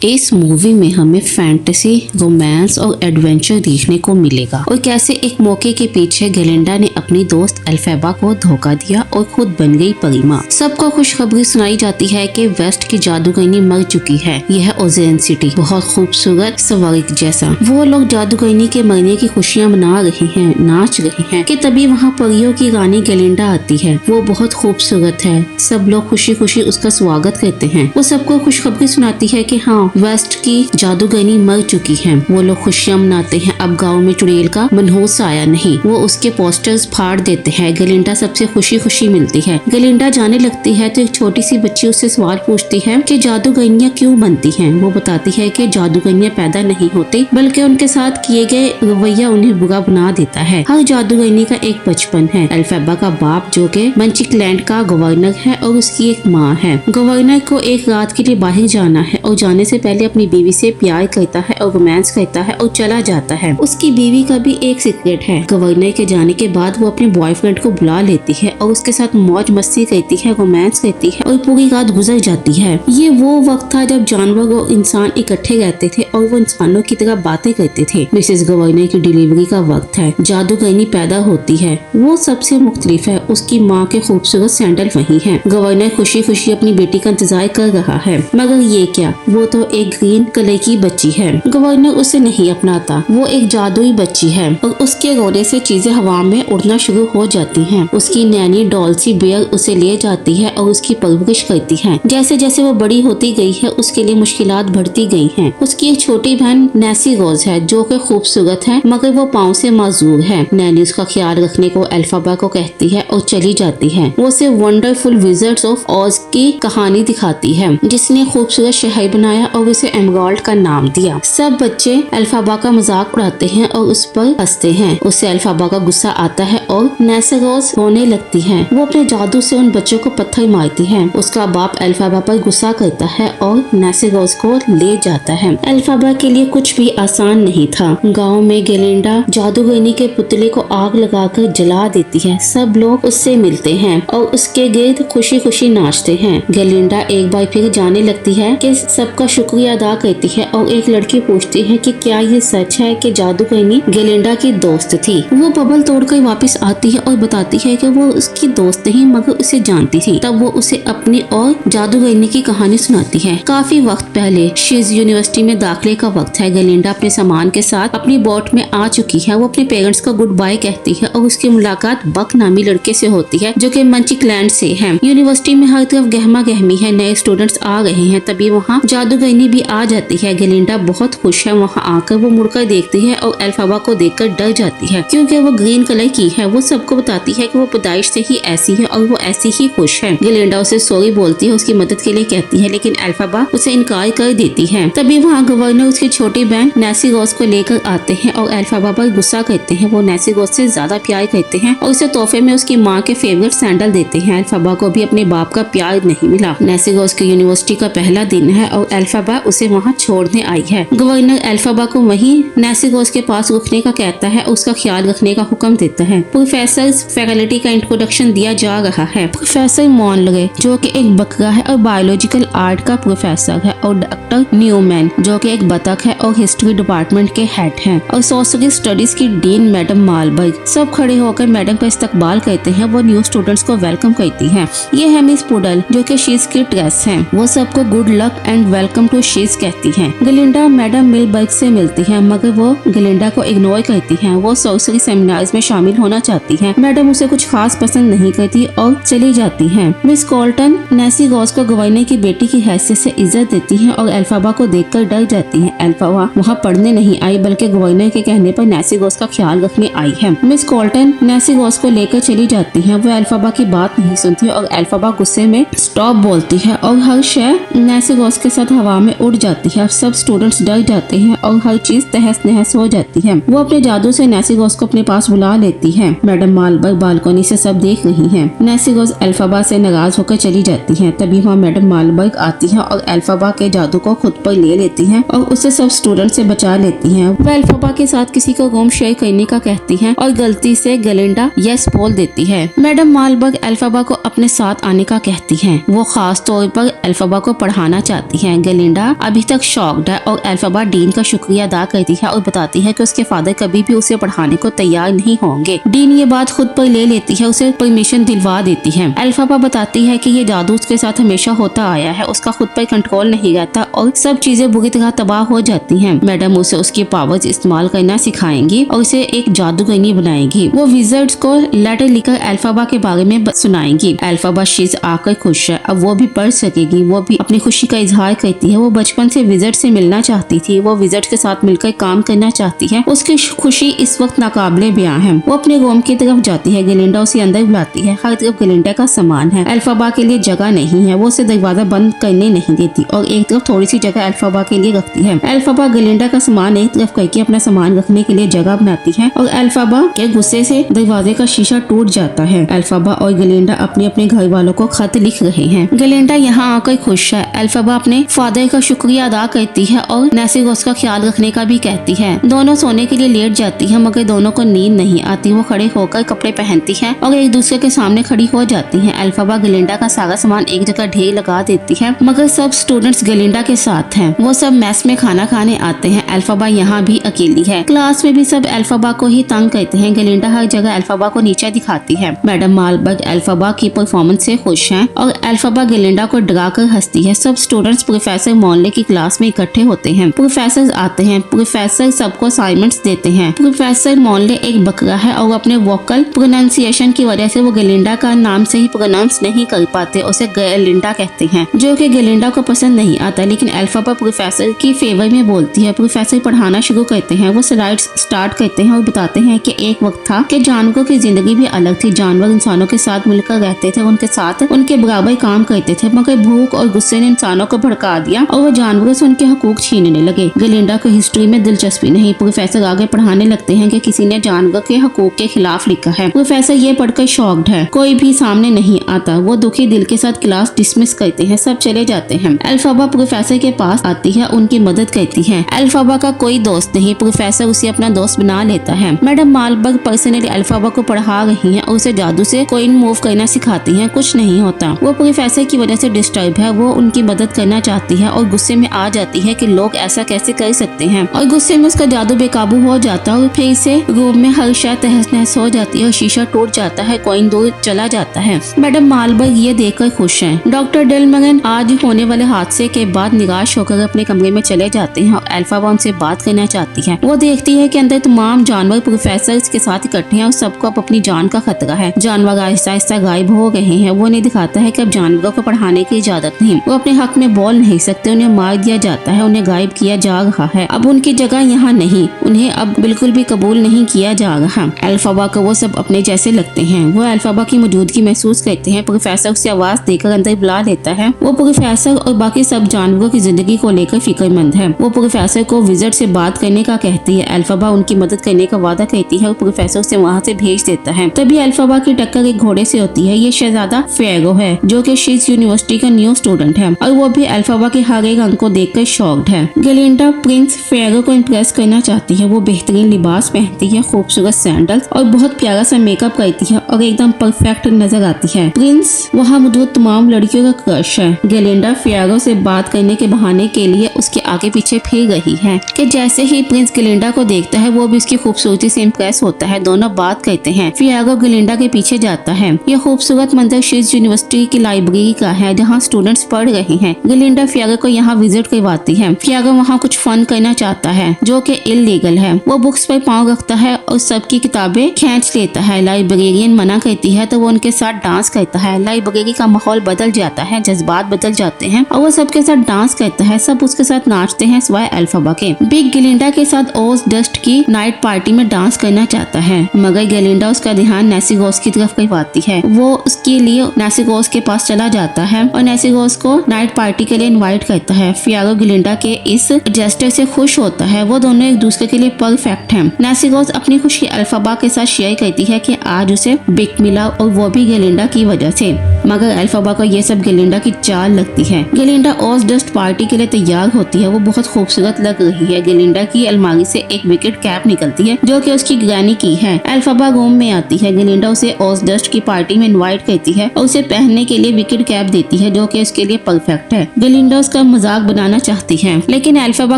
इस मूवी में हमें फैंटेसी, रोमांस और एडवेंचर देखने को मिलेगा और कैसे एक मौके के पीछे गेलिंडा ने अपनी दोस्त एल्फेबा को धोखा दिया और खुद बन गई परी माँ। सबको खुशखबरी सुनाई जाती है कि वेस्ट की जादूगरनी मर चुकी है। यह ओजेन सिटी बहुत खूबसूरत स्वर्ग जैसा। वो लोग जादूगरनी के मरने की खुशियाँ मना रहे हैं, नाच रहे हैं कि तभी वहाँ परियों की रानी गेलिंडा आती है। वो बहुत खूबसूरत है। सब लोग खुशी खुशी उसका स्वागत करते हैं। वो सबको खुशखबरी सुनाती है कि हाँ, वेस्ट की जादूगरनी मर चुकी है। वो लोग खुशियां मनाते हैं। अब गांव में चुड़ैल का मनहूस आया नहीं। वो उसके पोस्टर्स फाड़ देते हैं। गेलिंडा सबसे खुशी खुशी मिलती है। गेलिंडा जाने लगती है तो एक छोटी सी बच्ची उससे सवाल पूछती है कि जादूगरनियां क्यों बनती हैं। वो बताती है कि जादूगरनियां पैदा नहीं होती, बल्कि उनके साथ किए गए रवैया उन्हें बुरा बना देता है। हर जादूगरनी का एक बचपन है। एल्फेबा का बाप जो कि मंचिकलैंड का गवर्नर है और उसकी एक माँ है। गवर्नर को एक रात के लिए बाहर जाना है और जाने से पहले अपनी बीवी से प्यार करता है और रोमांस करता है और चला जाता है। उसकी बीवी का भी एक सीक्रेट है। गवर्नर के जाने के बाद वो अपने बॉयफ्रेंड को बुला लेती है और उसके साथ मौज मस्ती करती है, रोमांस करती है और पूरी रात गुजर जाती है। ये वो वक्त था जब जानवर और इंसान इकट्ठे रहते थे और वो इंसानों की तरह बातें करते थे। मिसेस गवर्नर की डिलीवरी का वक्त है। जादूगरनी पैदा होती है। वो सबसे मुख्तलिफ है। उसकी माँ के खूबसूरत सैंडल वही है। गवर्नर खुशी खुशी अपनी बेटी का इंतजार कर रहा है, मगर ये क्या, वो तो एक ग्रीन कलर की बच्ची है। गवर्नर उसे नहीं अपनाता। वो एक जादुई बच्ची है और उसके रोने से चीजें हवा में उड़ना शुरू हो जाती हैं। उसकी नैनी डॉल्सी बेयर उसे ले जाती है और उसकी परवरिश करती है। जैसे जैसे वो बड़ी होती गई है, उसके लिए मुश्किलात बढ़ती गई हैं। उसकी एक छोटी बहन नैसी रोज है जो कि खूबसूरत है, मगर वो पाँव से माजूर है। नैनी उसका ख्याल रखने को एल्फेबा को कहती है और चली जाती है। वो उसे वंडरफुल विजर्ड्स ऑफ ऑज की कहानी दिखाती है, जिसने खूबसूरत शहर बनाया और उसे एमराल्ड का नाम दिया। सब बच्चे एल्फेबा का मजाक उड़ाते हैं और उस पर हंसते हैं। उसे एल्फेबा का गुस्सा आता है और नैसेरोज रोने लगती है। वो अपने जादू से उन बच्चों को पत्थर मारती है। उसका बाप एल्फेबा पर गुस्सा करता है और नैसेरोज को ले जाता है। एल्फेबा के लिए कुछ भी आसान नहीं था। गाँव में गेलिंडा जादूगरनी के पुतले को आग लगाकर जला देती है। सब लोग उससे मिलते हैं और उसके गिर्द खुशी खुशी नाचते हैं। गेलिंडा एक बार फिर जाने लगती है कि सबका शुक्रिया अदा करती है और एक लड़की पूछती है कि क्या ये सच है कि जादूगरनी गेलिंडा की दोस्त थी। वो बबल तोड़कर वापस आती है और बताती है कि वो उसकी दोस्त नहीं मगर उसे जानती थी। तब वो उसे अपनी और जादूगरनी की कहानी सुनाती है। काफी वक्त पहले शीज यूनिवर्सिटी में दाखिले का वक्त है। गेलिंडा अपने सामान के साथ अपनी बोट में आ चुकी है। वो अपने पेरेंट्स को गुड बाय कहती है और उसकी मुलाकात बक नामी लड़के से होती है जो कि मंचिकलैंड से है। यूनिवर्सिटी में हर तरफ गहमा गहमी है। नए स्टूडेंट्स आ रहे हैं। तभी वहाँ जादूगरनी भी आ जाती है। गेलिंडा बहुत खुश है। वहाँ आकर वो मुड़कर देखती है और एल्फेबा को देखकर डर जाती है क्योंकि वो ग्रीन कलर की है। वो सबको बताती है कि वो पैदाइश से ही ऐसी है और वो ऐसी ही खुश है। गेलिंडा उसे सॉरी बोलती है, उसकी मदद के लिए कहती है, लेकिन एल्फेबा उसे इनकार कर देती है। तभी वहाँ गवर्नर उसकी छोटी बहन नैसी रोज को लेकर आते हैं और एल्फेबा पर गुस्सा करते हैं। वो नैसी रोज से ज्यादा प्यार करते हैं और उसे तोहफे में उसकी माँ के फेवरेट सैंडल देते हैं। एल्फेबा को भी अपने बाप का प्यार नहीं मिला। नैसी रोज की यूनिवर्सिटी का पहला दिन है और एल्फेबा उसे वहाँ छोड़ने आई है। गवर्नर एल्फेबा को वहीं नैसीरोज के पास रुकने का कहता है और उसका ख्याल रखने का हुक्म देता है। प्रोफेसर फैकल्टी का इंट्रोडक्शन दिया जा रहा है। प्रोफेसर मॉनले जो कि एक बकरा है और बायोलॉजिकल आर्ट का प्रोफेसर है, और डॉक्टर न्यूमैन जो कि एक बतख है और हिस्ट्री डिपार्टमेंट के हेड हैं, और सोशल स्टडीज की डीन मैडम मालबर्ग। सब खड़े होकर मैडम का इस्तकबाल करते हैं। वो न्यू स्टूडेंट्स को वेलकम करती है। ये है मिस पुडल जो कि शीज की ड्रेस है। वो सबको good luck and welcome to Shiz कहती है। गेलिंडा मैडम मिलबर्ग से मिलती है, मगर वो गेलिंडा को इग्नोर करती है। वो सॉर्सरी सेमिनार्स में शामिल होना चाहती है। मैडम उसे कुछ खास पसंद नहीं करती और चली जाती है। मिस कॉल्टन नैसी रोज को गवर्नर की बेटी की हैसियत से इज्जत देती है और एल्फेबा को देखकर डर जाती है। एल्फेबा वहाँ पढ़ने नहीं आई, बल्कि गवर्नर के कहने पर नैसी रोज का ख्याल रखने आई है। मिस कॉल्टन नैसी रोज को लेकर चली जाती है। वो एल्फेबा की बात नहीं सुनती और एल्फेबा गुस्से में स्टॉप बोलती है और हर शय नैसी रोज के साथ हवा में उड़ जाती है। सब स्टूडेंट्स डर जाते हैं और हर चीज तहस नहस हो जाती है। वो अपने जादू से नैसी रोज को अपने पास बुला लेती है। मैडम मालबर्ग बालकनी से सब देख रही है। नैसी रोज एल्फेबा से नाराज होकर चली जाती है। तभी वहाँ मैडम मालबर्ग आती है और एल्फेबा के जादू को खुद पर ले लेती है और उसे सब स्टूडेंट से बचा लेती है। वो एल्फेबा के साथ किसी को रूम शेयर करने का कहती है और गलती से गेलिंडा यस बोल देती है। मैडम मालबर्ग एल्फेबा को अपने साथ आने का कहती है। वो खास तौर पर एल्फेबा को पढ़ाना चाहती है। गलिंडा अभी तक शॉक्ड है और अल्फाबा डीन का शुक्रिया अदा करती है और बताती है कि उसके फादर कभी भी उसे पढ़ाने को तैयार नहीं होंगे। डीन ये बात खुद पर ले लेती है, उसे परमिशन दिलवा देती है। अल्फाबा बताती है कि ये जादू उसके साथ हमेशा होता आया है, उसका खुद पर कंट्रोल नहीं रहता और सब चीजें बुरी तरह तबाह हो जाती हैं। मैडम उसे उसकी पावर्स इस्तेमाल करना सिखाएंगी और उसे एक जादूगरनी बनाएगी। वो विजर्ड्स को लेटर लिखकर अल्फाबा के बारे में सुनाएंगी। अल्फाबा शीज आकर खुश है, अब वो भी पढ़ सकेगी। वो भी अपनी खुशी का इजहार करती है। वो बचपन से विजर्ड से मिलना चाहती थी, वो विजर्ड के साथ मिलकर काम करना चाहती है। उसकी खुशी इस वक्त नाकाबिले बयां है। वो अपने रूम की तरफ जाती है। गलिंडा उसे अंदर बुलाती है। हर तरफ गलिंडा का सामान है। अल्फाबा के लिए जगह नहीं है, वो उसे दरवाजा बंद करने नहीं देती और एक तरफ थोड़ी सी जगह अल्फाबा के लिए रखती है। अल्फाबा गलिंडा का सामान एक तरफ करके अपना सामान रखने के लिए जगह बनाती है और अल्फाबा के गुस्से से दरवाजे का शीशा टूट जाता है। अल्फाबा और गलिंडा अपने अपने घर वालों को खत लिख रहे हैं। गलिंडा यहाँ आकर खुश है। अल्फाबा अपने फादर का शुक्रिया अदा करती है और नेसिगोस का ख्याल रखने का भी कहती है। दोनों सोने के लिए लेट जाती है मगर दोनों को नींद नहीं आती। वो खड़े होकर कपड़े पहनती है और एक दूसरे के सामने खड़ी हो जाती है। अल्फाबा गलिंडा का सारा सामान एक जगह ढेर लगा देती है मगर सब स्टूडेंट्स गलिंडा के साथ हैं। वो सब मेस में खाना खाने आते हैं। अल्फाबा यहाँ भी अकेली है। क्लास में भी सब अल्फाबा को ही तंग करते हैं। गलिंडा हर जगह अल्फाबा को नीचे दिखाती है। मैडम मालबर्ग अल्फाबा की परफॉर्मेंस से खुश हैं और अल्फाबा गलिंडा को डराकर हंसती है। सब स्टूडेंट्स प्रोफेसर मॉनले की क्लास में इकट्ठे होते हैं। प्रोफेसर आते हैं। प्रोफेसर सबको असाइनमेंट्स देते हैं। प्रोफेसर मॉनले एक बकरा है और अपने वोकल प्रोनाउंसिएशन की वजह से वो गलिंडा का नाम सही प्रोनाउंस नहीं कर पाते, उसे गलिंडा कहते हैं, जो कि गलिंडा को पसंद नहीं आता। लेकिन अल्फाबा प्रोफेसर की फेवर में बोलती है। प्रोफेसर पढ़ाना शुरू करते हैं। वो स्लाइड्स स्टार्ट करते हैं और बताते हैं कि एक वक्त था कि जानवरों की जिंदगी भी अलग थी। जानवर इंसानों के साथ मिलकर रहते थे, उनके साथ उनके बराबर काम करते थे मगर भूख और गुस्से ने इंसानों को भड़का दिया और वो जानवरों से उनके हकूक छीनने लगे। गलिंडा को हिस्ट्री में दिलचस्पी नहीं। प्रोफेसर आगे पढ़ाने लगते हैं कि किसी ने जानवर के हकूक के खिलाफ लिखा है। प्रोफेसर ये पढ़कर शॉक्ड है। कोई भी सामने नहीं आता। वो दुखी दिल के साथ क्लास डिसमिस करते हैं। सब चले जाते हैं। अल्फाबा प्रोफेसर के पास आती है, उनकी मदद करती है। अल्फाबा का कोई दोस्त नहीं। प्रोफेसर उसे अपना दोस्त बना लेता है। मैडम मालबर्ग पर्सनली अल्फाबा को पढ़ा रही हैं और उसे जादू से कॉइन मूव करना सिखाती हैं। कुछ नहीं होता। वो प्रोफेसर की वजह से डिस्टर्ब है। वो उनकी मदद करना चाहती है और गुस्से में आ जाती है कि लोग ऐसा कैसे कर सकते हैं और गुस्से में उसका जादू बेकाबू हो जाता है और फिर से रूम में हर शय तहस नहस हो जाती है और शीशा टूट जाता है। कॉइन दूर चला जाता है। मैडम मालबर्ग ये देखकर खुश हैं। डॉक्टर डेलमगन आज होने वाले हादसे के बाद निराश होकर अपने कमरे में चले जाते हैं और अल्फाबा उनसे बात करना चाहती है। वो देखती है कि अंदर तमाम जानवर प्रोफेसर के साथ इकट्ठे हैं और सबको अब अपनी जान का खतरा है। जानवर आहिस्ता आहिस्ता गायब हो गए हैं। वो उन्हें दिखाता है कि अब जानवरों को पढ़ाने की इजाजत नहीं। वो अपने हक में बोल नहीं सकते। उन्हें मार दिया जाता है। उन्हें गायब किया जा रहा है। अब उनकी जगह यहाँ नहीं। उन्हें अब बिल्कुल भी कबूल नहीं किया जा रहा। अल्फाबा को वो सब अपने जैसे लगते हैं। वो अल्फाबा की मौजूदगी महसूस करते हैं। प्रोफेसर उसे आवाज देकर अंदर बुला लेता है। वो प्रोफेसर और बाकी सब जानवरों की जिंदगी को लेकर फिक्रमंद है। वो प्रोफेसर को विजर्ड से बात करने का कहती है। अल्फाबा उनकी मदद करने का वादा करती है और प्रोफेसर उसे वहाँ से भेज देता है। तभी अल्फाबा की टक्कर एक घोड़े से होती है। ये शहजादा फेगो है जो कि शीज यूनिवर्सिटी का न्यू स्टूडेंट है और वो भी अल्फाबा के हर एक अंक को देखकर शॉक्ड है। गलिंडा प्रिंस फेगो को इम्प्रेस करना चाहती है। वो बेहतरीन लिबास पहनती है, खूबसूरत सैंडल्स और बहुत प्यारा सा मेकअप करती है और एकदम परफेक्ट नजर आती है। प्रिंस वहाँ मौजूद तमाम लड़कियों का क्रश है। गलिंडा फेगो से बात करने के बहाने के लिए उसके आगे पीछे फिर रही है कि जैसे ही प्रिंस गलिंडा को देखता है वो भी उसकी खूबसूरती से इम्प्रेस होता है। दोनों बात करते हैं। फेगो गलिंडा के पीछे जाता है। ये खूबसूरत मंजर शीज यूनिवर्सिटी की लाइब्रेरी का है जहाँ स्टूडेंट्स पढ़ रहे हैं। गलिंडा फेगो को यहाँ विजिट करवाती है। फेगो वहाँ कुछ फन करना चाहता है जो कि इल्लीगल है। वो बुक्स पर पाँव रखता है और सबकी किताबें खींच लेता है। लाइब्रेरियन मना करती है तो वो उनके साथ डांस करता है। लाइब्रेरी का माहौल बदल जाता है, जज्बात बदल जाते हैं और वो सबके साथ डांस करता है। सब उसके साथ नाचते हैं सिवाय अल्फाबा के। बिग गलिंडा के साथ ओज डस्ट की नाइट पार्टी में डांस करना चाहता है मगर गलिंडा उसका ध्यान नेसिगोस की तरफ करवाती है। वो उसके लिए नेसिगोस के पास चला जाता है और नेसिगोस को नाइट पार्टी के लिए इनवाइट करता है। फेगो गलिंडा के इस जेस्टर से खुश होता है। वो दोनों एक दूसरे के लिए परफेक्ट हैं। नेसिगोस अपनी खुशी अल्फाबा के साथ शेयर करती है कि आज उसे बिग मिला और वो भी गलिंडा की वजह से, मगर अल्फाबा को ये सब गलिंडा की चाल लगती है। गलिंडा ओज डस्ट पार्टी के लिए तैयार होती है। वो बहुत खूबसूरत लग रही है। गलिंडा की अलमारी से एक विकेट कैप निकलती है जो कि उसकी ग्रैनी की है। अल्फाबा रूम में आती है। गलिंडा उसे ओज डस्ट की पार्टी में इनवाइट करती है और उसे पहनने के लिए विकेट कैप देती है जो कि उसके लिए परफेक्ट है। गलिंडा उसका मजाक बनाना चाहती है, लेकिन अल्फाबा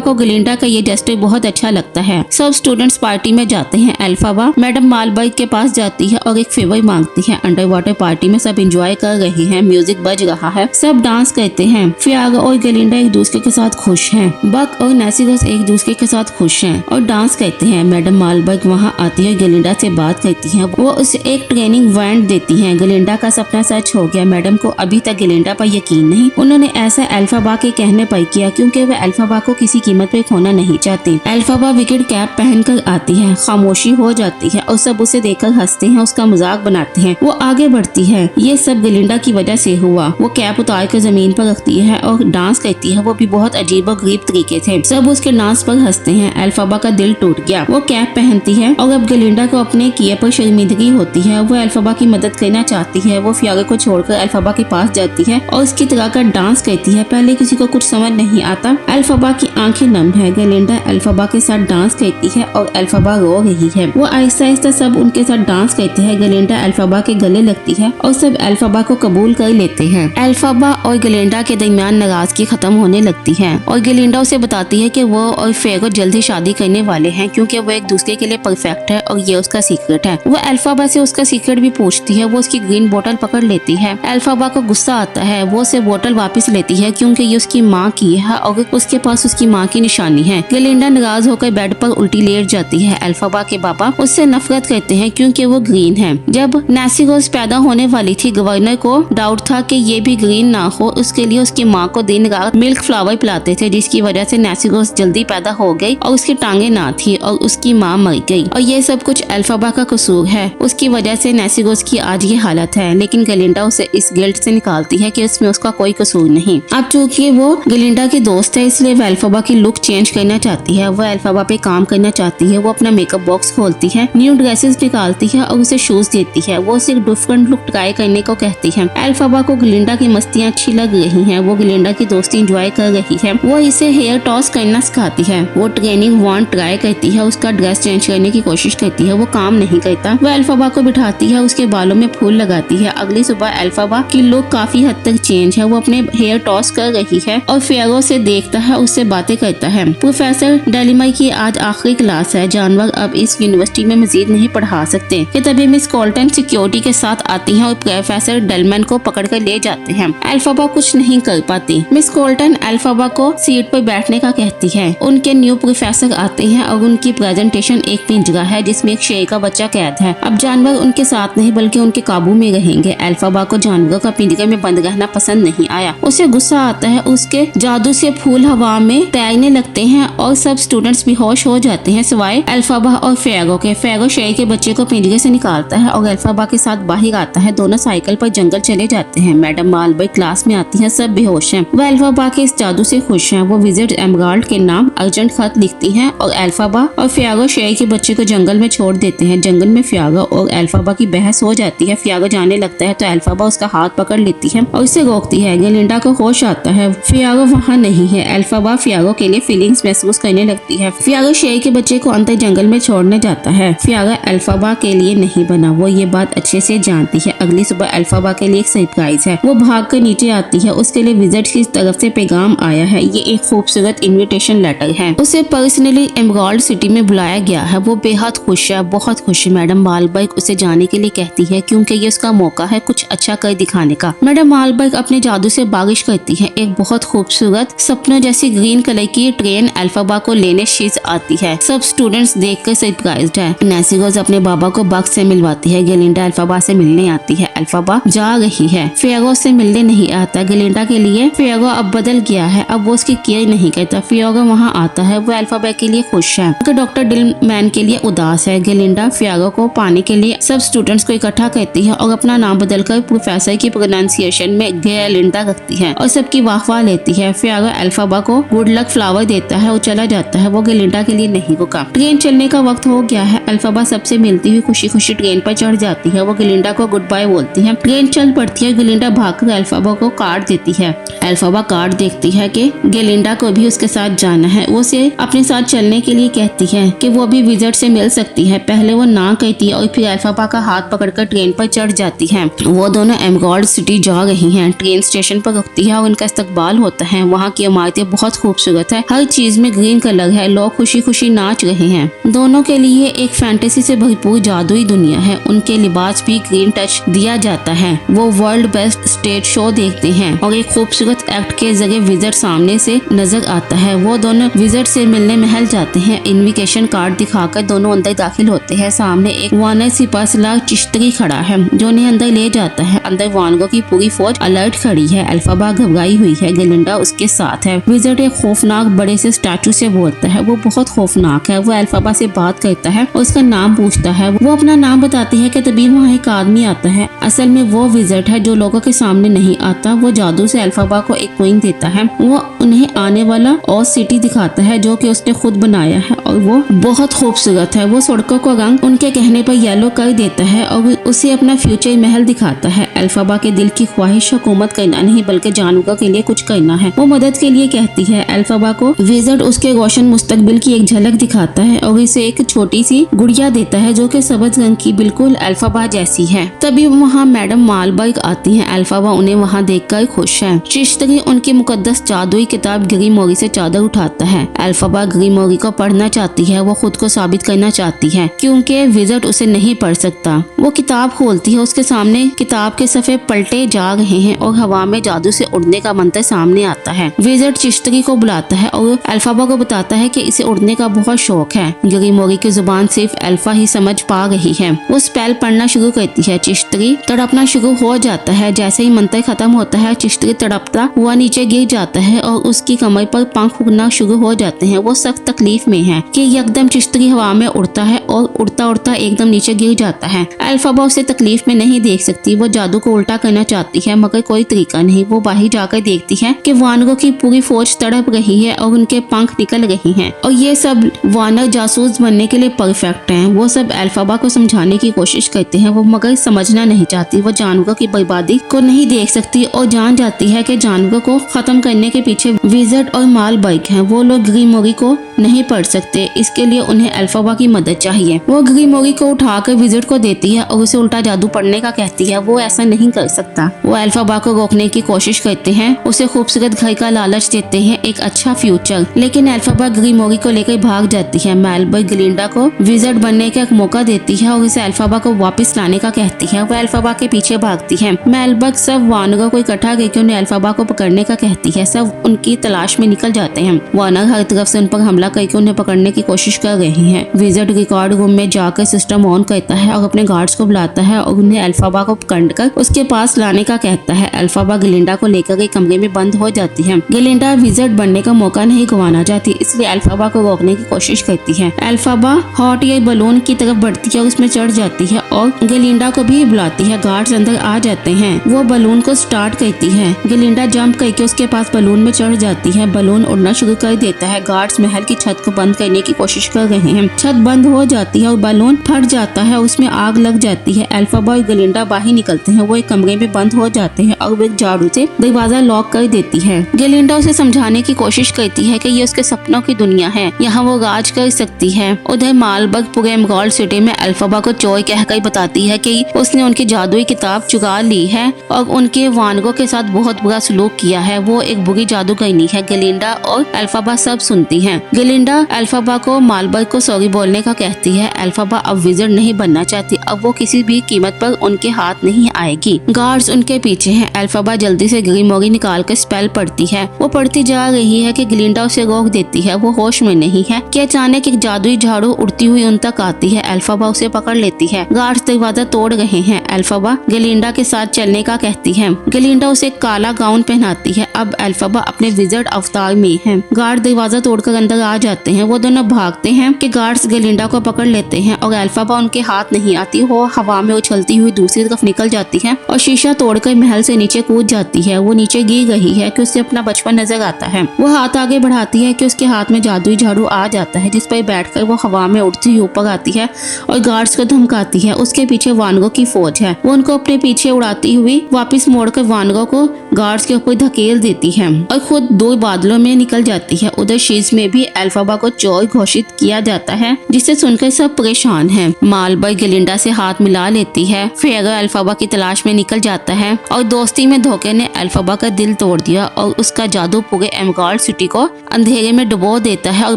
को गलिंडा का ये जेस्चर बहुत अच्छा लगता है। सब स्टूडेंट्स पार्टी में जाते हैं। अल्फाबा मैडम मालबर्ग के पास जाती है और एक फेवर मांगती है। अंडर वाटर पार्टी में सब एंजॉय कर रहे हैं, म्यूजिक बज रहा है, सब डांस करते हैं। फियागा और गलिंडा एक दूसरे के साथ खुश हैं। बक और नासिगस एक दूसरे के साथ खुश हैं और डांस करते हैं। मैडम मालबर्ग वहाँ आती है, गलिंडा से बात करती है, वो उसे एक ट्रेनिंग वैंड देती है। गलिंडा का सपना सच हो गया। मैडम को अभी तक गलिंडा पर यकीन नहीं। उन्होंने ऐसा अल्फाबा के कहने पर किया क्योंकि वे अल्फाबा को किसी कीमत पे खोना नहीं चाहती। अल्फाबा विकेट कैप पहनकर आती है, खामोशी हो जाती है और सब उसे देखकर हंसते हैं, उसका मजाक बनाते हैं। वो आगे बढ़ती है। ये सब गलिंडा की वजह से हुआ। वो कैप उतार कर जमीन पर रखती है और डांस करती है, वो भी बहुत अजीब और गरीब तरीके से। सब उसके डांस पर हंसते हैं। अल्फाबा का दिल टूट गया। वो कैप पहनती है और अब गलिंडा को अपने किए पर शर्मिंदगी होती है। वो अल्फाबा की मदद करना चाहती है। वो फियागा को छोड़कर अल्फाबा के पास जाती है और उसकी तरह का डांस करती है। पहले किसी को कुछ समझ नहीं आता। अल्फाबा की आंखें नम है। गलिंडा अल्फाबा के साथ डांस करती है और अल्फाबा रो रही है। वो आहिस्ता आहिस्ता सब उनके साथ डांस करते हैं। गलिंडा अल्फाबा के गले लगती है और सब अल्फाबा को कबूल कर लेते हैं। अल्फाबा और गलिंडा के दरमियान नाराजगी खत्म होने लगती है और गलिंडा उसे बताती है कि वो और फेगो जल्दी शादी करने वाले हैं क्योंकि वो एक दूसरे के लिए परफेक्ट है और ये उसका सीक्रेट है। वो अल्फाबा से उसका सीक्रेट भी पूछती है। वो उसकी ग्रीन बोतल पकड़ लेती है। अल्फाबा को गुस्सा आता है। वो उसे बोतल वापस लेती है क्योंकि ये उसकी माँ की है और उसके पास उसकी माँ की निशानी है। गलिंडा नाराज होकर बेड पर उल्टी लेट जाती है। अल्फाबा के पापा उससे नफरत करते हैं क्योंकि वो ग्रीन है। जब नासिगोस पैदा होने वाली थी, गवर्नर को डाउट था कि ये भी ग्रीन ना हो। उसके लिए उसकी माँ को दिन रात मिल्क फ्लावर पिलाते थे, जिसकी वजह से नासिगोस जल्दी पैदा हो गई और उसकी टांगे ना थी और उसकी माँ मर गई। और ये सब कुछ अल्फाबा का कसूर है। उसकी वजह से नासिगोस की आज ये हालत है। लेकिन गलिंडा उसे इस गिल्ट से निकालती है कि इसमें उसका कोई कसूर नहीं। अब चूंकि वो गलिंडा की दोस्त है, इसलिए वो अल्फाबा की लुक चेंज करना चाहती है। वो अल्फाबा पे काम करना चाहती है। वो अपना मेकअप बॉक्स खोलती है, न्यू ड्रेसेस निकालती है और उसे शूज देती है। वो उसे डिफरेंट लुक ट्राई करने को कहती है। अल्फाबा को गलिंडा की मस्तियाँ अच्छी लग रही हैं। वो गलिंडा की दोस्ती एंजॉय कर रही है। वो इसे हेयर टॉस करना सिखाती है। वो ट्रेनिंग वॉन्ड ट्राई करती है, उसका ड्रेस चेंज करने की कोशिश करती है। वो काम नहीं करता। वो अल्फाबा को बिठाती है, उसके बालों में फूल लगाती है। अगली सुबह अल्फाबा की लुक काफी हद तक चेंज है। वो अपने हेयर टॉस कर रही है और फेगो से देखता है, उससे बातें करता है। प्रोफेसर डेलिमर की आज आखिरी क्लास है। जानवर अब इस यूनिवर्सिटी में मजीद नहीं पढ़ा सकते कि तभी मिस कोल्टन सिक्योरिटी के साथ आती हैं और प्रोफेसर डेलमैन को पकड़ कर ले जाते हैं। अल्फाबा कुछ नहीं कर पाती। मिस कोल्टन अल्फाबा को सीट पर बैठने का कहती है। उनके न्यू प्रोफेसर आते हैं और उनकी प्रेजेंटेशन एक पिंजरा है जिसमें एक शेर का बच्चा कैद है। अब जानवर उनके साथ नहीं बल्कि उनके काबू में रहेंगे। अल्फाबा को जानवरों का पिंजरे में बंद रहना पसंद नहीं आया। उसे गुस्सा आता है। उसके जादू से फूल हवा में तैरने लगते हैं और सब स्टूडेंट्स बेहोश हो जाते हैं सिवाय अल्फाबा और फेगो के। फेगो शेर के बच्चे को पिंजरे से निकालता है और अल्फाबा के साथ बाहर आता है। दोनों साइकिल पर जंगल चले जाते हैं। मैडम मालबर्ग क्लास में आती है, सब बेहोश हैं। वह अल्फाबा के इस जादू से खुश हैं। वो विजिट एमराल्ड के नाम अर्जेंट खत लिखती हैं और अल्फाबा और फियागो शेर के बच्चे को जंगल में छोड़ देते हैं। जंगल में फियागो और अल्फाबा की बहस हो जाती है। फियागो जाने लगता है तो अल्फाबा उसका हाथ पकड़ लेती है और उसे रोकती है। गलिंडा को होश आता है, फियागो वहाँ नहीं है। अल्फाबा फियागो के लिए फीलिंग्स महसूस करने लगती है। फियागो शेर के बच्चे को अंदर जंगल में छोड़ने जाता है। फियागो अल्फाबा के लिए नहीं बना, वो ये बात अच्छे से जानती है। अगली सुबह अल्फाबा के लिए एक सरप्राइज है। वो भाग कर नीचे आती है। उसके लिए विजिट की तरफ से पैगाम आया है। ये एक खूबसूरत इन्विटेशन लेटर है। उसे पर्सनली एमराल्ड सिटी में बुलाया गया है। वो बेहद खुश है, बहुत खुश है। मैडम मालबर्ग उसे जाने के लिए कहती है क्योंकि ये उसका मौका है कुछ अच्छा कर दिखाने का। मैडम मालबर्ग अपने जादू से बारिश करती है। एक बहुत खूबसूरत सपनों जैसी ग्रीन कलर की ट्रेन अल्फाबा को लेने शीज आती है। सब स्टूडेंट्स देखकर सरप्राइज्ड है। नासिगोस अपने बाबा को बग से मिलवाती है। गलिंडा अल्फाबा से मिलने आती है। अल्फाबा जा रही है। फियागो से मिलने नहीं आता। गलिंडा के लिए फियागो अब बदल गया है। अब वो उसकी केयर नहीं करता। फियागो वहाँ आता है। वो अल्फाबा के लिए खुश है, डॉक्टर डिलमैन के लिए उदास है। गलिंडा फियागो को पाने के लिए सब स्टूडेंट्स को इकट्ठा करती है और अपना नाम बदलकर प्रोफेसर की प्रोनाउंसिएशन में गलिंडा रखती है और सबकी वाहवाह लेती है। फियागो अल्फाबा को गुड लक फ्लावर देता है और चला जाता है। वो गलिंडा के लिए नहीं रुका। ट्रेन चलने का वक्त हो गया है। अल्फाबा सबसे मिलती हुई खुशी खुशी ट्रेन पर चढ़ जाती है। वो गलिंडा को गुड बाय बोलती है। ट्रेन चल पड़ती है। गलिंडा भागकर अल्फाबा को कार्ड देती है। अल्फाबा कार्ड देखती है कि गलिंडा को भी उसके साथ जाना है। वो उसे अपने साथ चलने के लिए कहती है कि वो भी विजिट से मिल सकती है। पहले वो ना कहती है और फिर अल्फाबा का हाथ पकड़कर ट्रेन पर चढ़ जाती है। वो दोनों एमराल्ड सिटी जा रही हैं। ट्रेन स्टेशन पर रुकती है और उनका इस्तकबाल होता है। वहाँ की इमारतें बहुत खूबसूरत है, हर चीज में ग्रीन कलर है, लोग खुशी खुशी नाच रहे हैं। दोनों के लिए एक फैंटेसी से भरपूर जादुई दुनिया है। उनके लिबास भी ग्रीन टच दिया जाता है। वो वर्ल्ड बेस्ट स्टेज शो देखते हैं और एक खूबसूरत एक्ट के जरिए विजिट सामने से नजर आता है। वो दोनों विजिट से मिलने महल जाते हैं। इन्विटेशन कार्ड दिखाकर दोनों अंदर दाखिल होते हैं। सामने एक वानर सिपा सलार चिश्ती खड़ा है जो उन्हें अंदर ले जाता है। अंदर वानगो की पूरी फौज अलर्ट खड़ी है। अल्फाबा घबराई हुई है। गलिंडा उसके साथ है। विजिट एक खौफनाक बड़े से स्टैचू से बोलता है। वो बहुत खौफनाक है। वो अल्फाबा से बात करता है और उसका नाम पूछता है। वो अपना नाम बताती है कि तभी वहाँ एक आदमी आता है। असल में वो विजिट है जो लोगों के सामने नहीं आता। वो जादू से अल्फाबा को एक कोइन देता है। वो उन्हें आने वाला और सिटी दिखाता है जो कि उसने खुद बनाया है और वो बहुत खूबसूरत है। वो सड़कों का रंग उनके कहने पर येलो कर देता है और उसे अपना फ्यूचर महल दिखाता है। अल्फाबा के दिल की ख्वाहिश हुकूमत करना नहीं बल्कि जानवरों के लिए कुछ करना है। वो मदद के लिए कहती है। अल्फाबा को विजिट उसके रोशन मुस्तकबिल की एक झलक दिखाता है और इसे एक छोटी सी गुड़िया देता है जो कि सब्ज रंग की बिल्कुल अल्फाबा जैसी है। तभी वहाँ मैडम मालबर्ग आती हैं। अल्फाबा उन्हें वहाँ देखकर खुश है। चिश्ती उनकी मुकद्दस जादुई किताब ग्रीमोरी से चादर उठाता है। अल्फाबा ग्रीमोरी को पढ़ना चाहती है। वो खुद को साबित करना चाहती है क्योंकि विजिट उसे नहीं पढ़ सकता। वो किताब खोलती है। उसके सामने किताब के सफ़े पलटे जा रहे हैं और हवा में जादू से उड़ने का मंत्र सामने आता है। विजिट चिश्ती को बुलाता है और अल्फाबा को बताता है कि इसे उड़ने का बहुत शौक है। ग्रीमोरी की जुबान सिर्फ अल्फा ही समझ पा रही है। वो स्पेल पढ़ना शुरू करती है। चिश्ती तड़पना शुरू हो जाता है। जैसे ही मंत्र खत्म होता है चिश्ती तड़पता हुआ नीचे गिर जाता है और उसकी कमर पर पंख उगना शुरू हो जाते हैं। वो सख्त तकलीफ में है कि एकदम चिश्ती हवा में उड़ता है और उड़ता उड़ता एकदम नीचे गिर जाता है। अल्फाबा उसे तकलीफ में नहीं देख सकती। वो जादू को उल्टा करना चाहती है मगर कोई तरीका नहीं। वो बाहर जाकर देखती है कि वानरों की पूरी फौज तड़प रही है और उनके पंख निकल रही हैं और ये सब वानर जासूस बनने के लिए परफेक्ट हैं। वो सब अल्फाबा को समझाने की कोशिश करते हैं वो मगर समझना नहीं चाहती। वो जानवरों की बर्बादी को नहीं देख सकती और जान जाती है कि जानवरों को खत्म करने के पीछे विजिट और मालबर्ग हैं। वो लोग ग्रीमोरी को नहीं पढ़ सकते, इसके लिए उन्हें अल्फाबा की मदद चाहिए। वो ग्रीमोरी को उठाकर विजिट को देती है और उसे उल्टा जादू पढ़ने का कहती है। वो ऐसा नहीं कर सकता। वो अल्फाबा को रोकने की कोशिश करते हैं। उसे खूबसूरत घर का लालच देते हैं, एक अच्छा फ्यूचर, लेकिन अल्फाबा ग्रीमोरी को लेकर भाग जाती है। मालबर्ग गलिंडा को विजिट बनने का एक मौका देती है और उसे अल्फाबा को वापस लाने का कहती है। वो अल्फाबा के पीछे भागती है। मालबर्ग सब वानरों को इकट्ठा करके उन्हें अल्फाबा को पकड़ने का कहती है। सब उनकी तलाश में निकल जाते हैं। वानर हर तरफ से उन पर हमला करके उन्हें पकड़ने की कोशिश कर रही हैं। विजिट रिकॉर्ड रूम में जाकर सिस्टम ऑन करता है और अपने गार्ड्स को बुलाता है और उन्हें अल्फाबा को पकड़कर उसके पास लाने का कहता है। अल्फाबा गलिंडा को लेकर एक कमरे में बंद हो जाती है। गलिंडा विजिट बनने का मौका नहीं गंवाना चाहती, इसलिए अल्फाबा को रोकने की कोशिश करती है। अल्फाबा हॉट एयर बलून की तरफ बढ़ती है, उसमें चढ़ जाती है और गलिंडा को भी बुलाती है। गार्ड्स अंदर आ जाते हैं। वो बलून को स्टार्ट करती है। गलिंडा जंप करके उसके पास बलून में चढ़ जाती है। बलून उड़ना शुरू कर देता है। गार्ड्स महल की छत को बंद करने की कोशिश कर रहे हैं। छत बंद हो जाती है और बलून फट जाता है, उसमें आग लग जाती है। अल्फाबा और गलिंडा बाहर निकलते हैं। वो एक कमरे में बंद हो जाते हैं और वो एक झाड़ू से दरवाजा लॉक कर देती है। गलिंडा उसे समझाने की कोशिश करती है कि ये उसके सपनों की दुनिया है, यहाँ वो राज कर सकती है। उधर मालबर्ग पूरे एमराल्ड सिटी में अल्फाबा को चोर कहकर बताती है कि उसने उनकी जादुई किताब चुरा ली है और उनके वानरों के साथ बहुत बुरा सलूक किया है। वो एक बुरी जादूगरनी है। गलिंडा और अल्फाबा सब सुनती हैं। गलिंडा अल्फाबा को मालबर्ग को सॉरी बोलने का कहती है। अल्फाबा अब विजिट नहीं बनना चाहती। अब वो किसी भी कीमत पर उनके हाथ नहीं आएगी। गार्ड्स उनके पीछे हैं। अल्फाबा जल्दी से ग्रीमोरी निकाल कर स्पेल पढ़ती है। वो पढ़ती जा रही है कि गलिंडा उसे रोक देती है। वो होश में नहीं है कि अचानक एक जादुई झाड़ू उड़ती हुई उन तक आती है। अल्फाबा उसे पकड़ लेती है। गार्ड्स दरवाजा तोड़ रहे हैं। अल्फाबा गलिंडा के साथ चलने का कहती है। गलिंडा उसे काला गाउन पहनाती है। अब अल्फाबा अपने विजिट अवतार में है। गार्ड दरवाजा तोड़कर अंदर आ जाते हैं। वो दोनों भागते हैं कि गार्ड्स गलिंडा को पकड़ लेते हैं और अल्फाबा उनके हाथ नहीं आती। वो हवा में उछलती हुई दूसरी तरफ निकल जाती है और शीशा तोड़कर महल से नीचे कूद जाती है। वो नीचे गिर रही है कि उसे अपना बचपन नजर आता है। वो हाथ आगे बढ़ाती है कि उसके हाथ में जादुई झाड़ू आ जाता है, जिस पर बैठकर वो हवा में उड़ती हुई ऊपर आती है और गार्ड्स को धमकाती है। उसके पीछे वानरों की फौज है वो उनको अपने पीछे उड़ाती हुई वापस मोड़कर वानगो को गार्ड्स के ऊपर धकेल देती है और खुद 2 बादलों में निकल जाती है। उधर शीज में भी एल्फाबा को चोर घोषित किया जाता है, जिसे सुनकर सब परेशान हैं। मालबर्ग गेलिंडा से हाथ मिला लेती है। फेरो एल्फाबा की तलाश में निकल जाता है और दोस्ती में धोखे ने एल्फाबा का दिल तोड़ दिया और उसका जादू पूरे एमगार्ड सिटी को अंधेरे में डुबो देता है और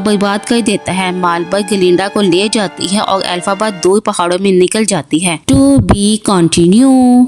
बर्बाद कर देता है। मालबर्ग गेलिंडा को ले जाती है और एल्फाबा दूर पहाड़ों में निकल जाती है। To be continue.